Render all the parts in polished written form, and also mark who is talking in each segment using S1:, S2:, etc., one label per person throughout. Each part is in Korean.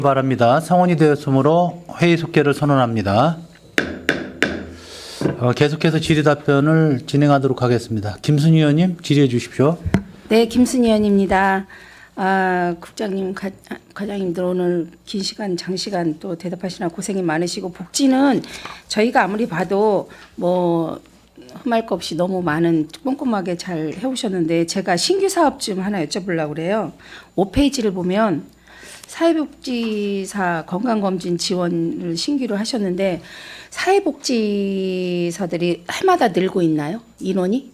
S1: 바랍니다. 성원이 되었으므로 회의 속개를 선언합니다. 계속해서 질의 답변을 진행하도록 하겠습니다. 김순희 의원님 질의해 주십시오.
S2: 네, 김순희 의원입니다. 국장님, 과장님들 오늘 긴 시간, 장시간 또 대답하시나 고생이 많으시고 복지는 저희가 아무리 봐도 뭐 흠할 거 없이 너무 많은 꼼꼼하게 잘 해오셨는데 제가 신규 사업 좀 하나 여쭤보려고 그래요. 5페이지를 보면 사회복지사 건강검진 지원을 신규로 하셨는데 사회복지사들이 해마다 늘고 있나요? 인원이?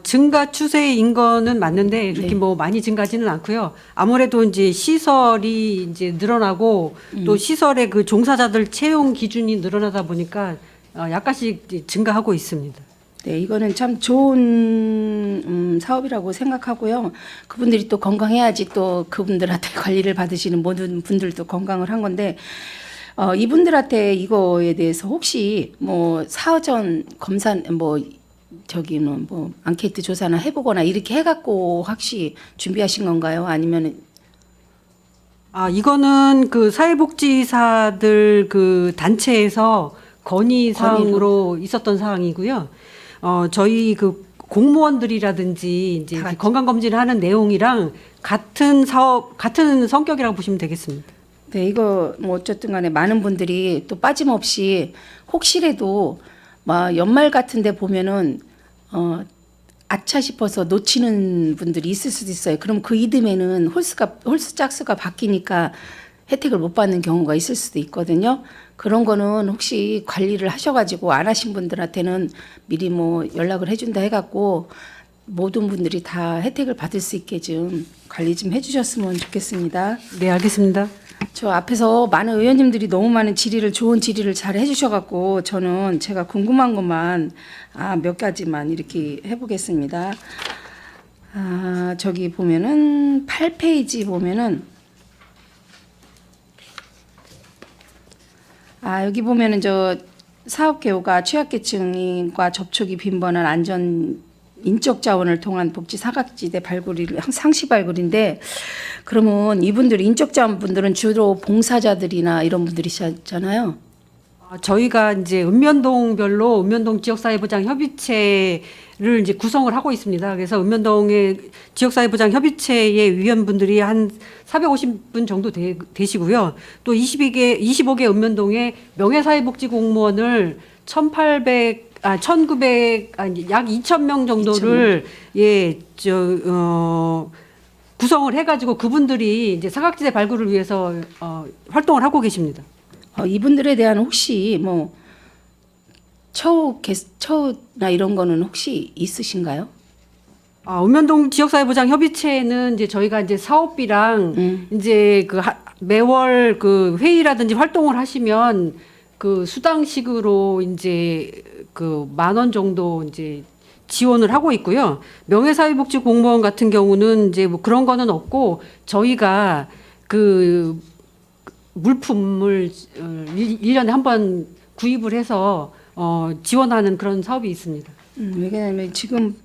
S3: 증가 추세인 거는 맞는데 이렇게
S2: 네.
S3: 뭐 많이 증가하지는 않고요. 아무래도 이제 시설이 이제 늘어나고 또 시설의 그 종사자들 채용 기준이 늘어나다 보니까 약간씩 증가하고 있습니다.
S2: 네, 이거는 참 좋은 사업이라고 생각하고요. 그분들이 또 건강해야지 또 그분들한테 관리를 받으시는 모든 분들도 건강을 한 건데 이분들한테 이거에 대해서 혹시 뭐 사전 검사 뭐 저기는 뭐 앙케이트 조사나 해보거나 이렇게 해갖고 혹시 준비하신 건가요? 아니면
S3: 이거는 그 사회복지사들 그 단체에서 건의사항으로 있었던 사항이고요. 저희 그 공무원들이라든지 이제 건강검진을 하는 내용이랑 같은 사업, 같은 성격이라고 보시면 되겠습니다.
S2: 네, 이거 뭐 어쨌든 간에 많은 분들이 또 빠짐없이 혹시라도 막 연말 같은데 보면은 아차 싶어서 놓치는 분들이 있을 수도 있어요. 그럼 그 이듬해는 홀수 짝수가 바뀌니까 혜택을 못 받는 경우가 있을 수도 있거든요. 그런 거는 혹시 관리를 하셔가지고 안 하신 분들한테는 미리 뭐 연락을 해준다 해갖고 모든 분들이 다 혜택을 받을 수 있게 좀 관리 좀 해주셨으면 좋겠습니다.
S3: 네, 알겠습니다.
S2: 저 앞에서 많은 의원님들이 너무 많은 질의를 좋은 질의를 잘 해주셔갖고 저는 제가 궁금한 것만 몇 가지만 이렇게 해보겠습니다. 저기 보면은 8페이지 보면은 여기 보면은 저 사업 개요가 취약계층과 접촉이 빈번한 안전 인적 자원을 통한 복지 사각지대 상시 발굴인데 그러면 이분들 인적 자원 분들은 주로 봉사자들이나 이런 분들이시잖아요.
S3: 저희가 이제 읍면동별로 읍면동 지역사회보장 협의체를 이제 구성을 하고 있습니다. 그래서 읍면동의 지역사회보장 협의체의 위원분들이 한 450분 정도 되시고요. 또 25개 읍면동의 명예사회복지 공무원을 1900, 약 2,000명 정도를 구성을 해가지고 그분들이 이제 사각지대 발굴을 위해서 활동을 하고 계십니다.
S2: 이분들에 대한 혹시 뭐 처우나 이런 거는 혹시 있으신가요?
S3: 읍면동 지역사회보장 협의체는 이제 저희가 이제 사업비랑 이제 그 매월 그 회의라든지 활동을 하시면 그 수당식으로 이제 그 10,000원 정도 이제 지원을 하고 있고요. 명예사회복지 공무원 같은 경우는 이제 뭐 그런 거는 없고 저희가 그 물품을 1년에 한 번 구입을 해서 지원하는 그런 사업이 있습니다.
S2: 왜냐하면 지금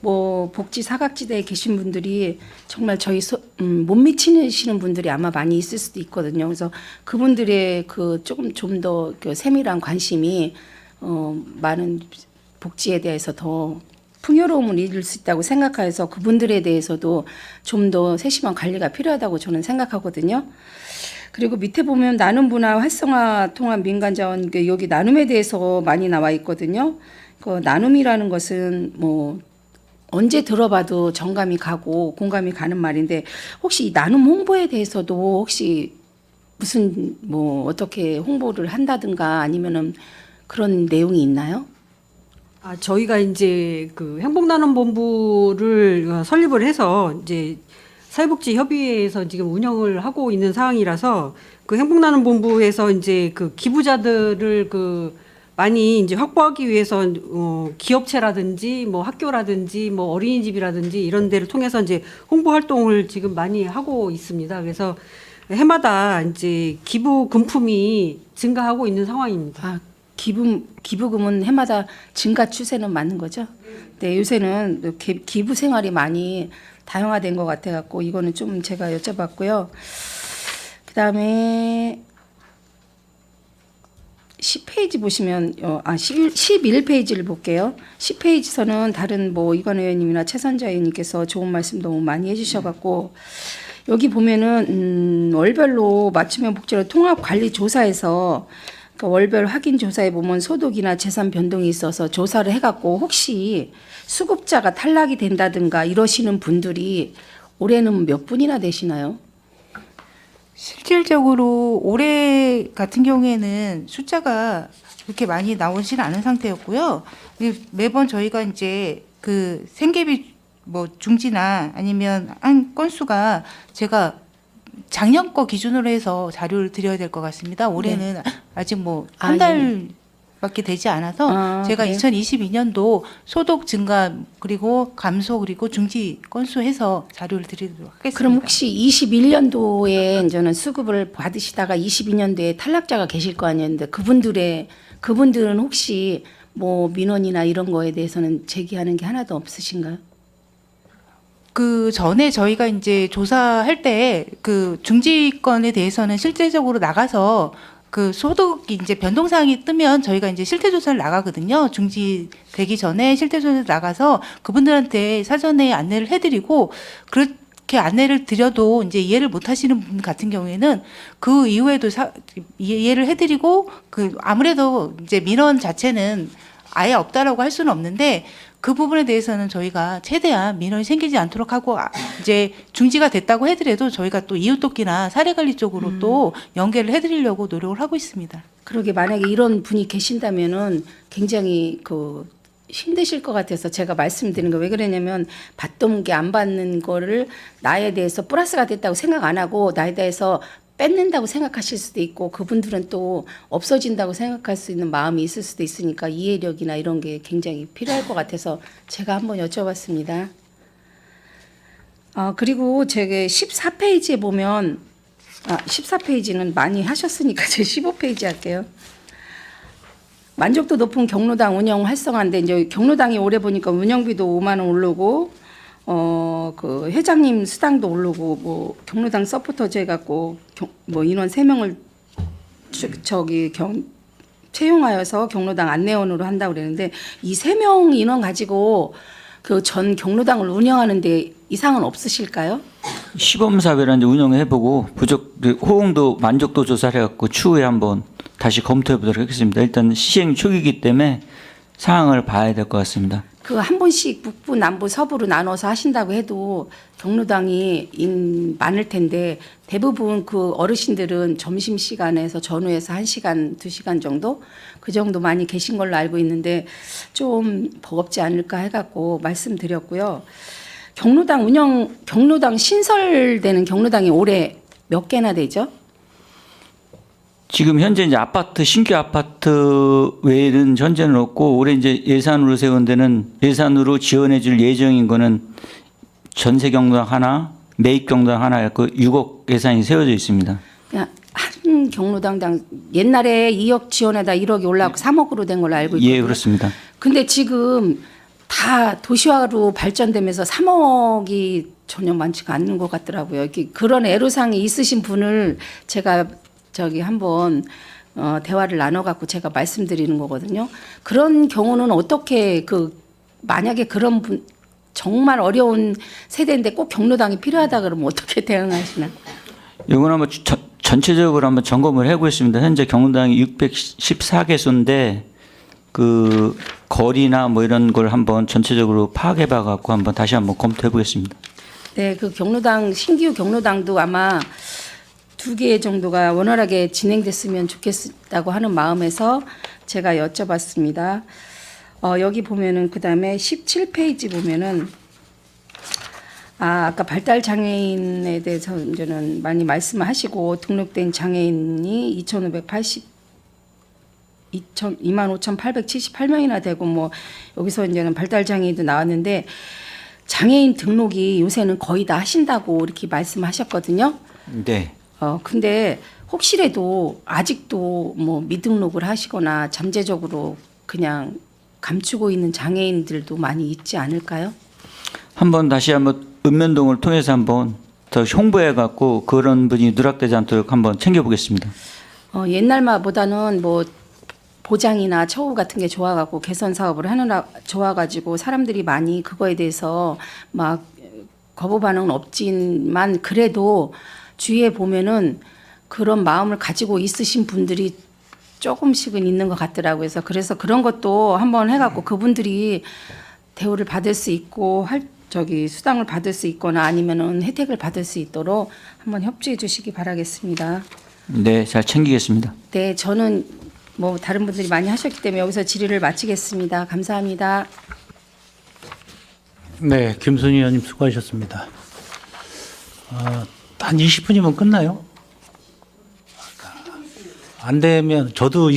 S2: 뭐 복지 사각지대에 계신 분들이 정말 저희 못 미치시는 분들이 아마 많이 있을 수도 있거든요. 그래서 그분들의 그 좀 더 그 세밀한 관심이 많은 복지에 대해서 더 풍요로움을 이룰 수 있다고 생각해서 그분들에 대해서도 좀 더 세심한 관리가 필요하다고 저는 생각하거든요. 그리고 밑에 보면 나눔 문화 활성화 통합 민간 자원 여기 나눔에 대해서 많이 나와 있거든요. 그 나눔이라는 것은 뭐 언제 들어봐도 정감이 가고 공감이 가는 말인데 혹시 이 나눔 홍보에 대해서도 혹시 무슨 뭐 어떻게 홍보를 한다든가 아니면은 그런 내용이 있나요?
S3: 저희가 이제 그 행복나눔본부를 설립을 해서 이제 사회복지협의회에서 지금 운영을 하고 있는 상황이라서 그 행복나눔본부에서 이제 그 기부자들을 그 많이 이제 확보하기 위해서 기업체라든지 뭐 학교라든지 뭐 어린이집이라든지 이런 데를 통해서 이제 홍보 활동을 지금 많이 하고 있습니다. 그래서 해마다 이제 기부 금품이 증가하고 있는 상황입니다.
S2: 기부금은 해마다 증가 추세는 맞는 거죠? 네, 요새는 기부 생활이 많이 다양화된 것 같아갖고 이거는 좀 제가 여쭤봤고요. 그다음에 10페이지 보시면 11페이지를 볼게요. 10페이지에서는 다른 뭐 이관 의원님이나 최선자 의원님께서 좋은 말씀 너무 많이 해주셔갖고 여기 보면은 월별로 맞춤형 복지로 통합 관리 조사에서 그러니까 월별 확인 조사에 보면 소득이나 재산 변동이 있어서 조사를 해갖고 혹시 수급자가 탈락이 된다든가 이러시는 분들이 올해는 몇 분이나 되시나요?
S4: 실질적으로 올해 같은 경우에는 숫자가 그렇게 많이 나오지는 않은 상태였고요. 매번 저희가 이제 그 생계비 뭐 중지나 아니면 한 건수가 제가 작년 거 기준으로 해서 자료를 드려야 될 것 같습니다. 올해는 아직 뭐 한 달밖에 되지 않아서 제가
S2: 그래요?
S4: 2022년도 소득 증가 그리고 감소 그리고 중지 건수 해서 자료를 드리도록 하겠습니다.
S2: 그럼 혹시 21년도에 이제는 수급을 받으시다가 22년도에 탈락자가 계실 거 아니었는데 그분들은 혹시 뭐 민원이나 이런 거에 대해서는 제기하는 게 하나도 없으신가요?
S4: 그 전에 저희가 이제 조사할 때 그 중지권에 대해서는 실제적으로 나가서 그 소득이 이제 변동사항이 뜨면 저희가 이제 실태조사를 나가거든요. 중지되기 전에 실태조사를 나가서 그분들한테 사전에 안내를 해드리고 그렇게 안내를 드려도 이제 이해를 못 하시는 분 같은 경우에는 그 이후에도 이해를 해드리고 그 아무래도 이제 민원 자체는 아예 없다라고 할 수는 없는데 그 부분에 대해서는 저희가 최대한 민원이 생기지 않도록 하고 이제 중지가 됐다고 해더라도 저희가 또 이웃돕기나 사례관리 쪽으로 또 연계를 해드리려고 노력을 하고 있습니다.
S2: 그러게 만약에 이런 분이 계신다면은 굉장히 그 힘드실 것 같아서 제가 말씀드리는 거 왜 그러냐면 받던 게 안 받는 거를 나에 대해서 플러스가 됐다고 생각 안 하고 나에 대해서 뺏는다고 생각하실 수도 있고 그분들은 또 없어진다고 생각할 수 있는 마음이 있을 수도 있으니까 이해력이나 이런 게 굉장히 필요할 것 같아서 제가 한번 여쭤봤습니다. 그리고 제가 14페이지에 보면 14페이지는 많이 하셨으니까 제가 15페이지 할게요. 만족도 높은 경로당 운영 활성화인데 이제 경로당이 올해 보니까 운영비도 5만 원 오르고 그 회장님 수당도 오르고 뭐 경로당 서포터제 갖고 뭐 인원 3명을 채용하여서 경로당 안내원으로 한다고 그랬는데 이 3명 인원 가지고 그 전 경로당을 운영하는데 이상은 없으실까요?
S5: 시범사회를 이제 운영해보고 호응도 만족도 조사를 해갖고 추후에 한번 다시 검토해보도록 하겠습니다. 일단 시행 초기이기 때문에 상황을 봐야 될 것 같습니다.
S2: 그 한 번씩 북부, 남부, 서부로 나눠서 하신다고 해도 경로당이 많을 텐데 대부분 그 어르신들은 점심 시간에서 전후에서 1시간, 2시간 정도 그 정도 많이 계신 걸로 알고 있는데 좀 버겁지 않을까 해갖고 말씀드렸고요. 경로당 신설되는 경로당이 올해 몇 개나 되죠?
S5: 지금 현재 이제 신규 아파트 외에는 현재는 없고 올해 이제 예산으로 세운 데는 예산으로 지원해줄 예정인 거는 전세 경로당 하나, 매입 경로당 하나 그 6억 예산이 세워져 있습니다.
S2: 그냥 한 경로당당 옛날에 2억 지원에다 1억이 올라가고 3억으로 된 걸로 알고 있거든요.
S5: 예, 그렇습니다.
S2: 근데 지금 다 도시화로 발전되면서 3억이 전혀 많지가 않는 것 같더라고요. 그런 애로사항이 있으신 분을 제가 한번 대화를 나눠갖고 제가 말씀드리는 거거든요. 그런 경우는 어떻게 만약에 그런 분 정말 어려운 세대인데 꼭 경로당이 필요하다 그러면 어떻게 대응하시나?
S5: 이건 한번 전체적으로 한번 점검을 해보겠습니다. 현재 경로당이 614개소인데 그 거리나 뭐 이런 걸 한번 전체적으로 파악해봐갖고 한번 다시 한번 검토해보겠습니다.
S2: 네, 그 신규 경로당도 아마 2개 정도가 원활하게 진행됐으면 좋겠다고 하는 마음에서 제가 여쭤봤습니다. 여기 보면은 그다음에 17페이지 보면은 아까 발달 장애인에 대해서 이제는 많이 말씀하시고 등록된 장애인이 25,878명이나 되고 뭐 여기서 이제는 발달 장애인도 나왔는데 장애인 등록이 요새는 거의 다 하신다고 이렇게 말씀하셨거든요.
S5: 네.
S2: 근데 혹시라도 아직도 뭐 미등록을 하시거나 잠재적으로 그냥 감추고 있는 장애인들도 많이 있지 않을까요?
S5: 한번 다시 한번 읍면동을 통해서 한번 더 홍보해 갖고 그런 분이 누락되지 않도록 한번 챙겨보겠습니다.
S2: 옛날보다는 뭐 보장이나 처우 같은 게 좋아갖고 개선 사업을 하느라 좋아가지고 사람들이 많이 그거에 대해서 막 거부 반응은 없지만 그래도 주위에 보면은 그런 마음을 가지고 있으신 분들이 조금씩은 있는 것 같더라고요. 그래서 그런 것도 한번 해갖고 그분들이 대우를 받을 수 있고 수당을 받을 수 있거나 아니면은 혜택을 받을 수 있도록 한번 협조해 주시기 바라겠습니다.
S5: 네, 잘 챙기겠습니다.
S2: 네, 저는 뭐 다른 분들이 많이 하셨기 때문에 여기서 질의를 마치겠습니다. 감사합니다.
S1: 네, 김순희 의원님 수고하셨습니다. 한 20분이면 끝나요? 안 되면 저도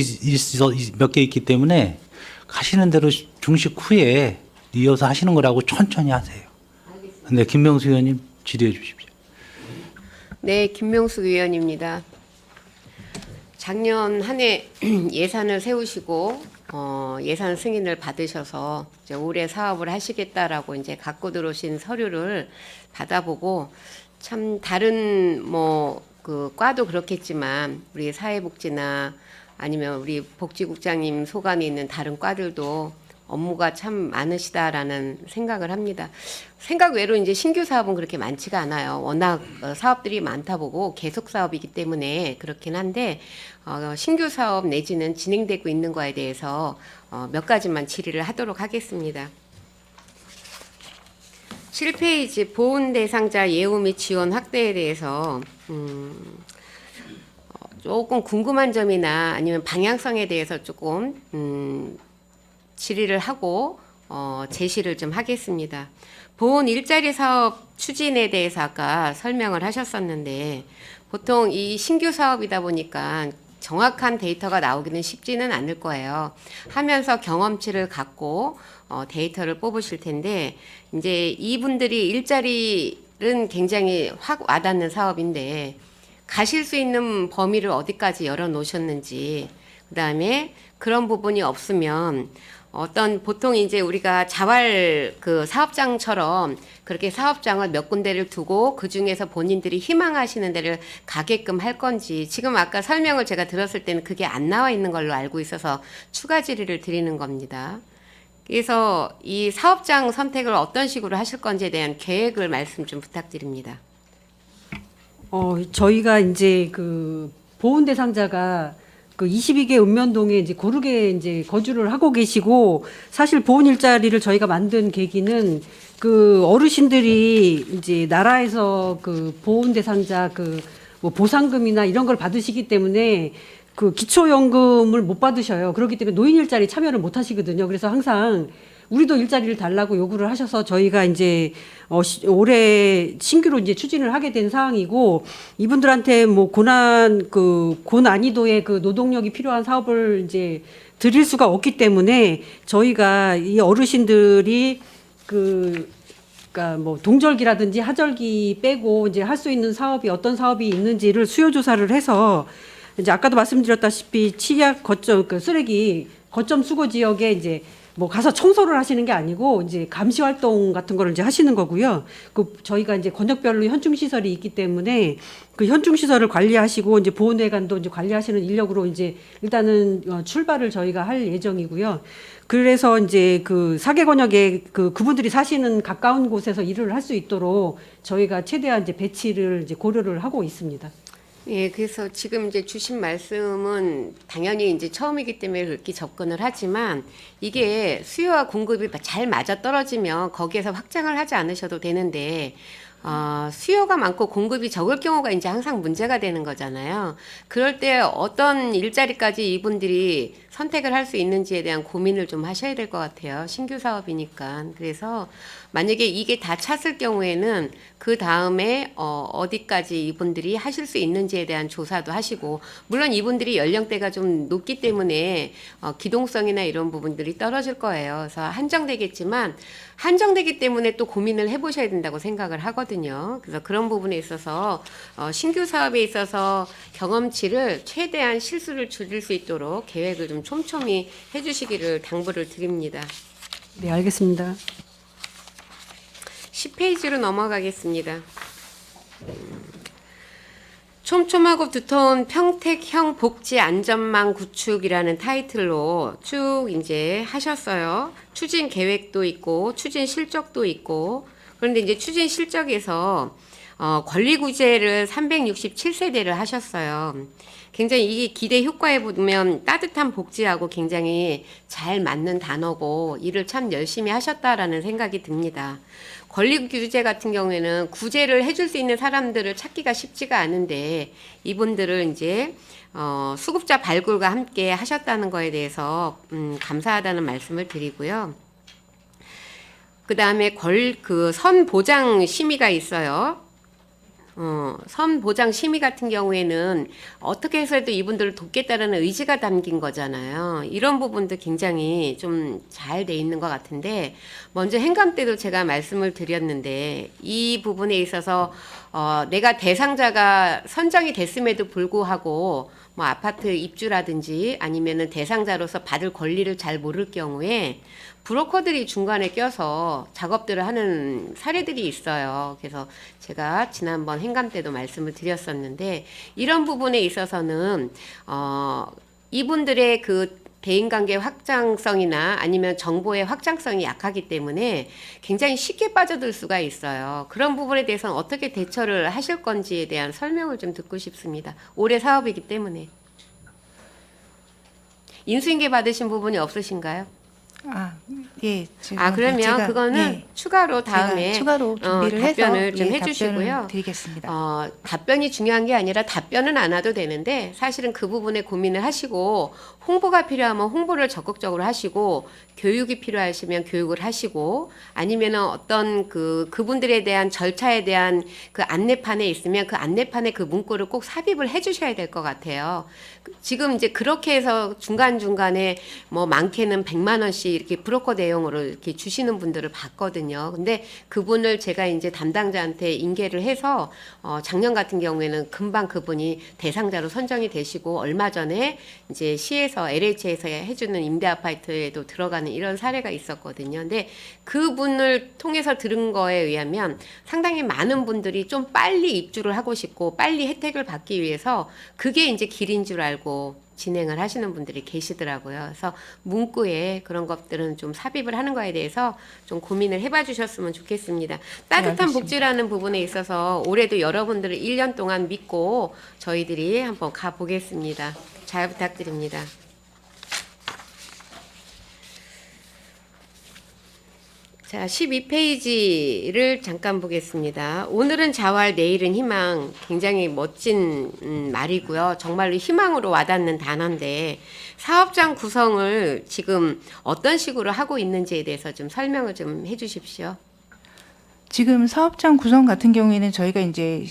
S1: 몇 개 있기 때문에 가시는 대로 중식 후에 이어서 하시는 거라고 천천히 하세요. 네, 김명수 의원님 질의해 주십시오.
S6: 네, 김명숙 의원입니다. 작년 한 해 예산을 세우시고 예산 승인을 받으셔서 이제 올해 사업을 하시겠다라고 이제 갖고 들어오신 서류를 받아보고 참 다른 그 과도 그렇겠지만 우리 사회복지나 아니면 우리 복지국장님 소관이 있는 다른 과들도 업무가 참 많으시다라는 생각을 합니다. 생각 외로 이제 신규 사업은 그렇게 많지가 않아요. 워낙 사업들이 많다 보고 계속 사업이기 때문에 그렇긴 한데 신규 사업 내지는 진행되고 있는 거에 대해서 몇 가지만 질의를 하도록 하겠습니다. 7페이지 보훈 대상자 예우 및 지원 확대에 대해서 조금 궁금한 점이나 아니면 방향성에 대해서 조금 질의를 하고 제시를 좀 하겠습니다. 보훈 일자리 사업 추진에 대해서 아까 설명을 하셨었는데 보통 이 신규 사업이다 보니까 정확한 데이터가 나오기는 쉽지는 않을 거예요. 하면서 경험치를 갖고 데이터를 뽑으실 텐데 이제 이분들이 일자리는 굉장히 확 와닿는 사업인데 가실 수 있는 범위를 어디까지 열어놓으셨는지 그다음에 그런 부분이 없으면 보통 이제 우리가 자활 그 사업장처럼 그렇게 사업장을 몇 군데를 두고 그 중에서 본인들이 희망하시는 데를 가게끔 할 건지 지금 아까 설명을 제가 들었을 때는 그게 안 나와 있는 걸로 알고 있어서 추가 질의를 드리는 겁니다. 그래서 이 사업장 선택을 어떤 식으로 하실 건지에 대한 계획을 말씀 좀 부탁드립니다.
S3: 저희가 이제 그 보훈 대상자가 그 22개 읍면동에 이제 고르게 이제 거주를 하고 계시고 사실 보훈 일자리를 저희가 만든 계기는 그 어르신들이 이제 나라에서 그 보훈 대상자 그 뭐 보상금이나 이런 걸 받으시기 때문에 그 기초연금을 못 받으셔요. 그렇기 때문에 노인 일자리 참여를 못 하시거든요. 그래서 항상 우리도 일자리를 달라고 요구를 하셔서 저희가 이제 올해 신규로 이제 추진을 하게 된 사항이고 이분들한테 뭐 고난이도의 그 노동력이 필요한 사업을 이제 드릴 수가 없기 때문에 저희가 이 어르신들이 그러니까 뭐 동절기라든지 하절기 빼고 이제 할 수 있는 사업이 어떤 사업이 있는지를 수요 조사를 해서 이제 아까도 말씀드렸다시피 치약 거점 그 쓰레기 거점 수거 지역에 이제 뭐 가서 청소를 하시는 게 아니고 이제 감시 활동 같은 거를 이제 하시는 거고요. 저희가 이제 권역별로 현충 시설이 있기 때문에 그 현충 시설을 관리하시고 이제 보훈회관도 이제 관리하시는 인력으로 이제 일단은 출발을 저희가 할 예정이고요. 그래서 이제 그 사개 권역에 그분들이 사시는 가까운 곳에서 일을 할 수 있도록 저희가 최대한 이제 배치를 이제 고려를 하고 있습니다.
S6: 예, 그래서 지금 이제 주신 말씀은 당연히 이제 처음이기 때문에 그렇게 접근을 하지만 이게 수요와 공급이 잘 맞아 떨어지면 거기에서 확장을 하지 않으셔도 되는데 수요가 많고 공급이 적을 경우가 이제 항상 문제가 되는 거잖아요. 그럴 때 어떤 일자리까지 이분들이 선택을 할 수 있는지에 대한 고민을 좀 하셔야 될 것 같아요. 신규 사업이니까. 그래서 만약에 이게 다 찼을 경우에는 그 다음에 어디까지 이분들이 하실 수 있는지에 대한 조사도 하시고 물론 이분들이 연령대가 좀 높기 때문에 기동성이나 이런 부분들이 떨어질 거예요. 그래서 한정되겠지만 한정되기 때문에 또 고민을 해보셔야 된다고 생각을 하거든요. 그래서 그런 부분에 있어서 신규 사업에 있어서 경험치를 최대한 실수를 줄일 수 있도록 계획을 좀 촘촘히 해주시기를 당부를 드립니다.
S3: 네, 알겠습니다.
S6: 10페이지로 넘어가겠습니다. 촘촘하고 두터운 평택형 복지 안전망 구축이라는 타이틀로 쭉 이제 하셨어요. 추진 계획도 있고 추진 실적도 있고. 그런데 이제 추진 실적에서 권리 구제를 367세대를 하셨어요. 굉장히 이 기대 효과에 보면 따뜻한 복지하고 굉장히 잘 맞는 단어고 일을 참 열심히 하셨다라는 생각이 듭니다. 권리 규제 같은 경우에는 구제를 해줄 수 있는 사람들을 찾기가 쉽지가 않은데 이분들을 이제 수급자 발굴과 함께 하셨다는 거에 대해서 감사하다는 말씀을 드리고요. 그 다음에 선보장 심의가 있어요. 선보장 심의 같은 경우에는 어떻게 해서도 이분들을 돕겠다는 의지가 담긴 거잖아요. 이런 부분도 굉장히 좀 잘 돼 있는 것 같은데, 먼저 행감 때도 제가 말씀을 드렸는데 이 부분에 있어서 내가 대상자가 선정이 됐음에도 불구하고 뭐 아파트 입주라든지 아니면은 대상자로서 받을 권리를 잘 모를 경우에 브로커들이 중간에 껴서 작업들을 하는 사례들이 있어요. 그래서 제가 지난번 행감 때도 말씀을 드렸었는데, 이런 부분에 있어서는 이분들의 그 대인관계 확장성이나 아니면 정보의 확장성이 약하기 때문에 굉장히 쉽게 빠져들 수가 있어요. 그런 부분에 대해서는 어떻게 대처를 하실 건지에 대한 설명을 좀 듣고 싶습니다. 올해 사업이기 때문에. 인수인계 받으신 부분이 없으신가요?
S4: 예. 지금
S6: 그러면
S4: 제가,
S6: 그거는
S4: 예,
S6: 추가로 다음에
S4: 제가 추가로 준비를
S6: 답변을
S4: 해서
S6: 좀
S4: 예,
S6: 해주시고요.
S4: 답변을 드리겠습니다.
S6: 답변이 중요한 게 아니라 답변은 안 와도 되는데, 사실은 그 부분에 고민을 하시고 홍보가 필요하면 홍보를 적극적으로 하시고 교육이 필요하시면 교육을 하시고, 아니면은 어떤 그분들에 대한 절차에 대한 그 안내판에 있으면 그 안내판에 그 문구를 꼭 삽입을 해주셔야 될 것 같아요. 지금 이제 그렇게 해서 중간중간에 뭐 많게는 100만 원씩 이렇게 브로커 대용으로 이렇게 주시는 분들을 봤거든요. 근데 그분을 제가 이제 담당자한테 인계를 해서 작년 같은 경우에는 금방 그분이 대상자로 선정이 되시고, 얼마 전에 이제 시에서 LH에서 해주는 임대 아파트에도 들어가는 이런 사례가 있었거든요. 근데 그분을 통해서 들은 거에 의하면 상당히 많은 분들이 좀 빨리 입주를 하고 싶고 빨리 혜택을 받기 위해서 그게 이제 길인 줄 알고 진행을 하시는 분들이 계시더라고요. 그래서 문구에 그런 것들은 좀 삽입을 하는 거에 대해서 좀 고민을 해봐 주셨으면 좋겠습니다. 따뜻한
S4: 알겠습니다.
S6: 복지라는 부분에 있어서 올해도 여러분들을 1년 동안 믿고 저희들이 한번 가보겠습니다. 잘 부탁드립니다. 자, 12페이지를 잠깐 보겠습니다. 오늘은 자활, 내일은 희망. 굉장히 멋진 말이고요. 정말로 희망으로 와닿는 단어인데, 사업장 구성을 지금 어떤 식으로 하고 있는지에 대해서 좀 설명을 좀 해주십시오.
S4: 지금 사업장 구성 같은 경우에는 저희가 이제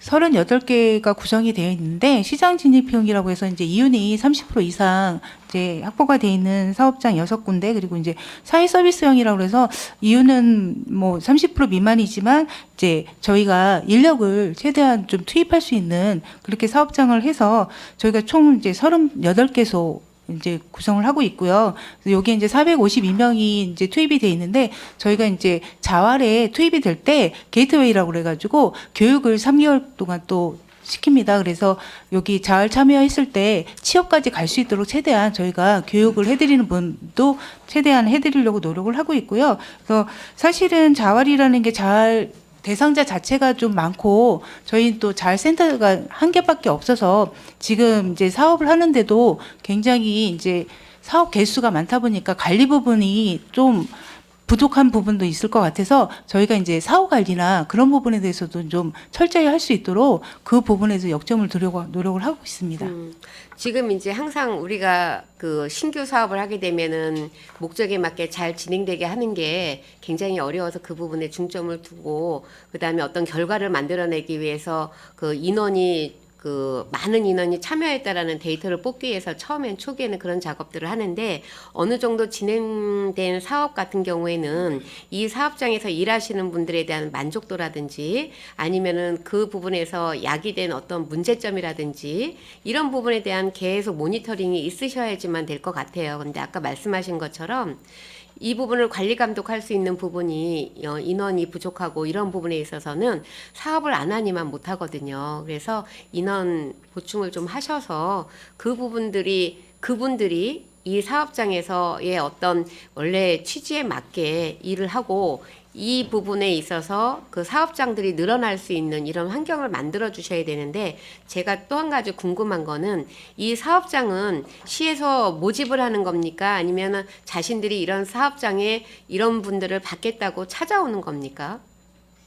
S4: 38개가 구성이 되어 있는데, 시장 진입형이라고 해서 이제 이윤이 30% 이상 이제 확보가 되어 있는 사업장 6군데, 그리고 이제 사회 서비스형이라고 해서 이윤은 뭐 30% 미만이지만 이제 저희가 인력을 최대한 좀 투입할 수 있는 그렇게 사업장을 해서 저희가 총 이제 38개소 이제 구성을 하고 있고요. 그래서 여기에 이제 452명이 이제 투입이 돼 있는데, 저희가 이제 자활에 투입이 될 때 게이트웨이라고 그래가지고 교육을 3개월 동안 또 시킵니다. 그래서 여기 자활 참여했을 때 취업까지 갈 수 있도록 최대한 저희가 교육을 해드리는 분도 최대한 해드리려고 노력을 하고 있고요. 그래서 사실은 자활이라는 게 자활 대상자 자체가 좀 많고, 저희 또 자활센터가 한 개밖에 없어서 지금 이제 사업을 하는데도 굉장히 이제 사업 개수가 많다 보니까 관리 부분이 좀 부족한 부분도 있을 것 같아서 저희가 이제 사후 관리나 그런 부분에 대해서도 좀 철저히 할 수 있도록 그 부분에서 역점을 두려고 노력을 하고 있습니다.
S6: 지금 이제 항상 우리가 그 신규 사업을 하게 되면은 목적에 맞게 잘 진행되게 하는 게 굉장히 어려워서 그 부분에 중점을 두고, 그다음에 어떤 결과를 만들어내기 위해서 그 인원이 많은 인원이 참여했다라는 데이터를 뽑기 위해서 처음엔 초기에는 그런 작업들을 하는데, 어느 정도 진행된 사업 같은 경우에는 이 사업장에서 일하시는 분들에 대한 만족도라든지 아니면은 그 부분에서 야기된 어떤 문제점이라든지 이런 부분에 대한 계속 모니터링이 있으셔야지만 될 것 같아요. 근데 아까 말씀하신 것처럼 이 부분을 관리 감독할 수 있는 부분이 인원이 부족하고 이런 부분에 있어서는 사업을 안 하니만 못 하거든요. 그래서 인원 보충을 좀 하셔서 그분들이 이 사업장에서의 어떤 원래 취지에 맞게 일을 하고 이 부분에 있어서 그 사업장들이 늘어날 수 있는 이런 환경을 만들어 주셔야 되는데, 제가 또 한 가지 궁금한 거는 이 사업장은 시에서 모집을 하는 겁니까? 아니면은 자신들이 이런 사업장에 이런 분들을 받겠다고 찾아오는 겁니까?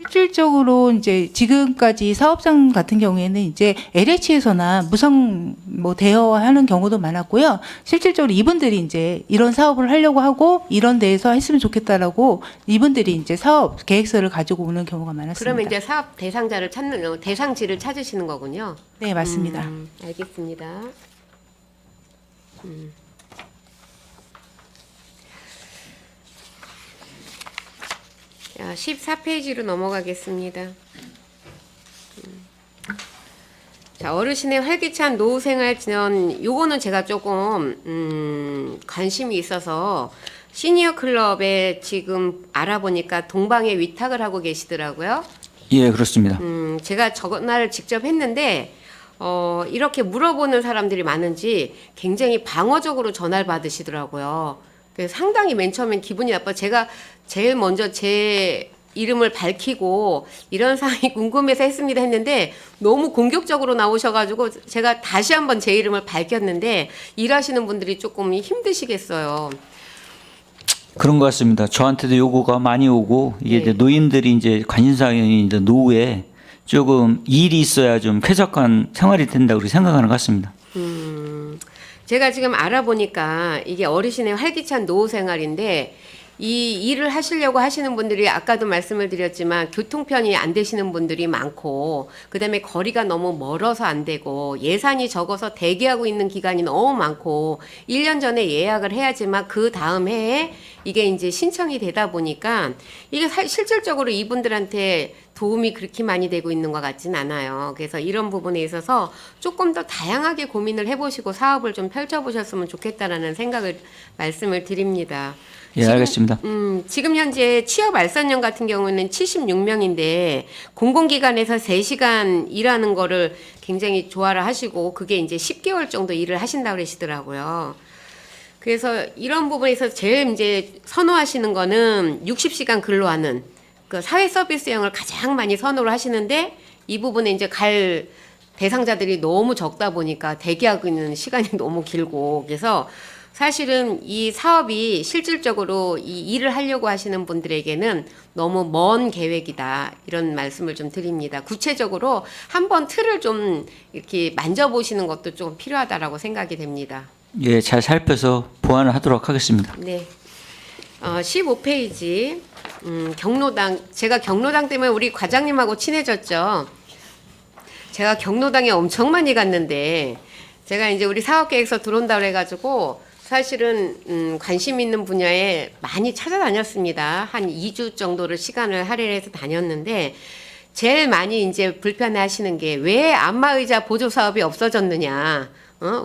S4: 실질적으로 이제 지금까지 사업장 같은 경우에는 이제 LH에서나 무상 뭐 대여하는 경우도 많았고요. 실질적으로 이분들이 이제 이런 사업을 하려고 하고 이런 데에서 했으면 좋겠다라고 이분들이 이제 사업 계획서를 가지고 오는 경우가 많았습니다.
S6: 그러면 이제 사업 대상자를 찾는 대상지를 찾으시는 거군요.
S4: 네, 맞습니다.
S6: 알겠습니다. 자, 14페이지로 넘어가겠습니다. 자, 어르신의 활기찬 노후 생활 지원, 요거는 제가 조금 관심이 있어서 시니어 클럽에 지금 알아보니까 동방에 위탁을 하고 계시더라고요.
S5: 예, 그렇습니다.
S6: 제가 전화를 직접 했는데 이렇게 물어보는 사람들이 많은지 굉장히 방어적으로 전화를 받으시더라고요. 그래서 상당히 맨 처음엔 기분이 나빠. 제가 제일 먼저 제 이름을 밝히고 이런 사항이 궁금해서 했습니다 했는데 너무 공격적으로 나오셔가지고 제가 다시 한번 제 이름을 밝혔는데 일하시는 분들이 조금 힘드시겠어요.
S5: 그런 것 같습니다. 저한테도 요구가 많이 오고 이게 이제 노인들이 이제 관심사항이 이제 노후에 조금 일이 있어야 좀 쾌적한 생활이 된다고 그렇게 생각하는 것 같습니다.
S6: 제가 지금 알아보니까 이게 어르신의 활기찬 노후 생활인데 이 일을 하시려고 하시는 분들이 아까도 말씀을 드렸지만 교통편이 안 되시는 분들이 많고 그다음에 거리가 너무 멀어서 안 되고 예산이 적어서 대기하고 있는 기간이 너무 많고 1년 전에 예약을 해야지만 그 다음 해에 이게 이제 신청이 되다 보니까 이게 실질적으로 이분들한테 도움이 그렇게 많이 되고 있는 것 같진 않아요. 그래서 이런 부분에 있어서 조금 더 다양하게 고민을 해보시고 사업을 좀 펼쳐보셨으면 좋겠다라는 생각을 말씀을 드립니다.
S5: 예, 알겠습니다.
S6: 지금 현재 취업 알선령 같은 경우는 76명인데 공공기관에서 3시간 일하는 거를 굉장히 좋아를 하시고 그게 이제 10개월 정도 일을 하신다고 그러시더라고요. 그래서 이런 부분에서 제일 이제 선호하시는 거는 60시간 근로하는 그 사회 서비스형을 가장 많이 선호를 하시는데 이 부분에 이제 갈 대상자들이 너무 적다 보니까 대기하고 있는 시간이 너무 길고 그래서 사실은 이 사업이 실질적으로 이 일을 하려고 하시는 분들에게는 너무 먼 계획이다 이런 말씀을 좀 드립니다. 구체적으로 한번 틀을 좀 이렇게 만져보시는 것도 좀 필요하다라고 생각이 됩니다.
S5: 예, 잘 살펴서 보완을 하도록 하겠습니다.
S6: 네. 15페이지 경로당, 제가 경로당 때문에 우리 과장님하고 친해졌죠. 제가 경로당에 엄청 많이 갔는데 제가 이제 우리 사업계획서 들어온다고 해가지고 사실은 관심 있는 분야에 많이 찾아다녔습니다. 한 2주 정도를 시간을 할애해서 다녔는데 제일 많이 이제 불편해하시는 게 왜 안마의자 보조 사업이 없어졌느냐.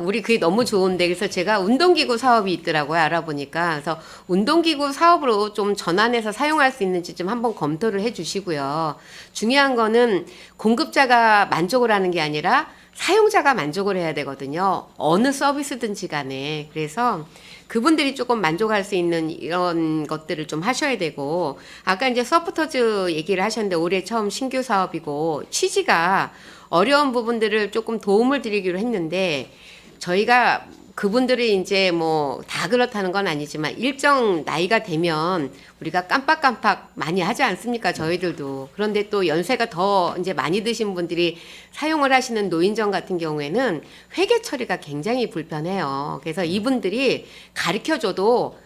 S6: 우리 그게 너무 좋은데 그래서 제가 운동기구 사업이 있더라고요. 알아보니까 그래서 운동기구 사업으로 좀 전환해서 사용할 수 있는지 좀 한번 검토를 해주시고요. 중요한 거는 공급자가 만족을 하는 게 아니라 사용자가 만족을 해야 되거든요. 어느 서비스든지 간에. 그래서 그분들이 조금 만족할 수 있는 이런 것들을 좀 하셔야 되고 아까 이제 서포터즈 얘기를 하셨는데 올해 처음 신규 사업이고 취지가 어려운 부분들을 조금 도움을 드리기로 했는데 저희가 그분들이 이제 뭐 다 그렇다는 건 아니지만 일정 나이가 되면 우리가 깜빡깜빡 많이 하지 않습니까? 저희들도. 그런데 또 연세가 더 이제 많이 드신 분들이 사용을 하시는 노인정 같은 경우에는 회계 처리가 굉장히 불편해요. 그래서 이분들이 가르쳐줘도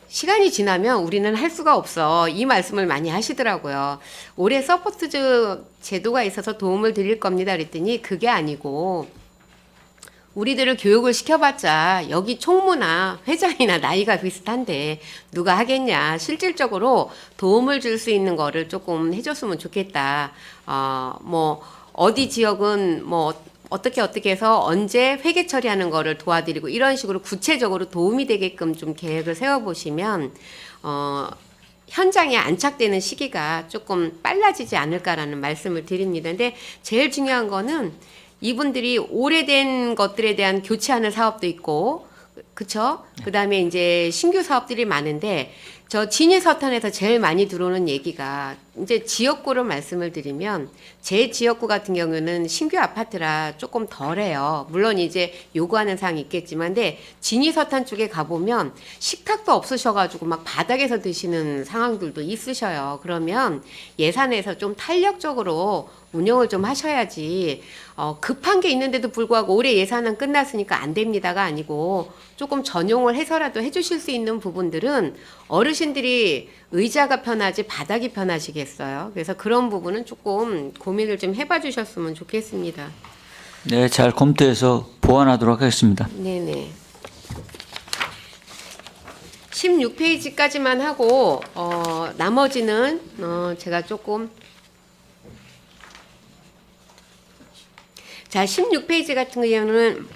S6: 시간이 지나면 우리는 할 수가 없어. 이 말씀을 많이 하시더라고요. 올해 서포트즈 제도가 있어서 도움을 드릴 겁니다. 그랬더니 그게 아니고 우리들을 교육을 시켜봤자 여기 총무나 회장이나 나이가 비슷한데 누가 하겠냐. 실질적으로 도움을 줄 수 있는 거를 조금 해줬으면 좋겠다. 뭐 어디 지역은 뭐 어떻게 해서 언제 회계 처리하는 거를 도와드리고 이런 식으로 구체적으로 도움이 되게끔 좀 계획을 세워보시면 현장에 안착되는 시기가 조금 빨라지지 않을까라는 말씀을 드립니다. 근데 제일 중요한 거는 이분들이 오래된 것들에 대한 교체하는 사업도 있고, 그쵸? 그다음에 이제 신규 사업들이 많은데, 저 진위서탄에서 제일 많이 들어오는 얘기가 이제 지역구로 말씀을 드리면 제 지역구 같은 경우는 신규 아파트라 조금 덜해요. 물론 이제 요구하는 사항이 있겠지만, 근데 진위서탄 쪽에 가보면 식탁도 없으셔가지고 막 바닥에서 드시는 상황들도 있으셔요. 그러면 예산에서 좀 탄력적으로 운영을 좀 하셔야지, 급한 게 있는데도 불구하고 올해 예산은 끝났으니까 안 됩니다가 아니고 조금 전용을 해서라도 해주실 수 있는 부분들은 어르신들이 의자가 편하지 바닥이 편하시겠어요. 그래서 그런 부분은 조금 고민을 좀 해봐 주셨으면 좋겠습니다.
S5: 네, 잘 검토해서 보완하도록 하겠습니다.
S6: 네네. 16페이지까지만 하고 나머지는 제가 조금 자 16페이지 같은 경우는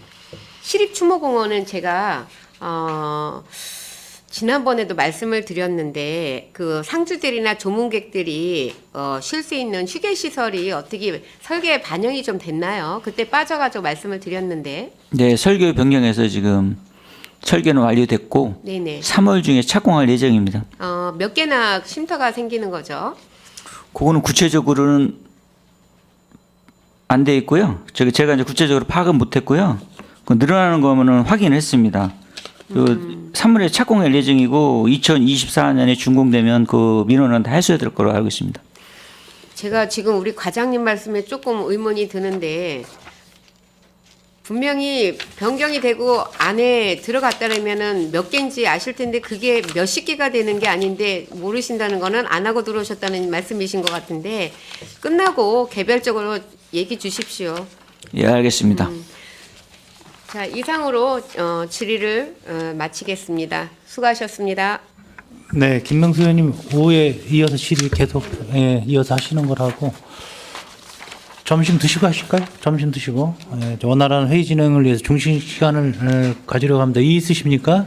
S6: 시립추모공원은 제가 지난번에도 말씀을 드렸는데 그 상주들이나 조문객들이 쉴 수 있는 휴게 시설이 어떻게 설계에 반영이 좀 됐나요? 그때 빠져가지고 말씀을 드렸는데.
S5: 네, 설계 변경해서 지금 설계는 완료됐고
S6: 네네.
S5: 3월 중에 착공할 예정입니다.
S6: 몇 개나 쉼터가 생기는 거죠?
S5: 그거는 구체적으로는 안 돼 있고요. 제가 이제 구체적으로 파악은 못했고요. 그 늘어나는 거면은 확인했습니다. 그 3월에 착공할 예정이고 2024년에 준공되면 그 민원은 다 해소해야 될 거로 알고 있습니다.
S6: 제가 지금 우리 과장님 말씀에 조금 의문이 드는데 분명히 변경이 되고 안에 들어갔다라면은 몇 개인지 아실 텐데 그게 몇십 개가 되는 게 아닌데 모르신다는 거는 안 하고 들어오셨다는 말씀이신 것 같은데 끝나고 개별적으로 얘기 주십시오.
S5: 예, 알겠습니다.
S6: 자, 이상으로 질의를 마치겠습니다. 수고하셨습니다.
S1: 네, 김명수 의원님 오후에 이어서 질의 계속 이어서 하시는 거라고 점심 드시고 하실까요? 점심 드시고 원활한 회의 진행을 위해서 중심 시간을 가지려고 합니다. 이의 있으십니까?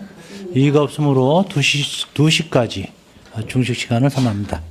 S1: 이의가 없으므로 2시까지 중식 시간을 선언합니다.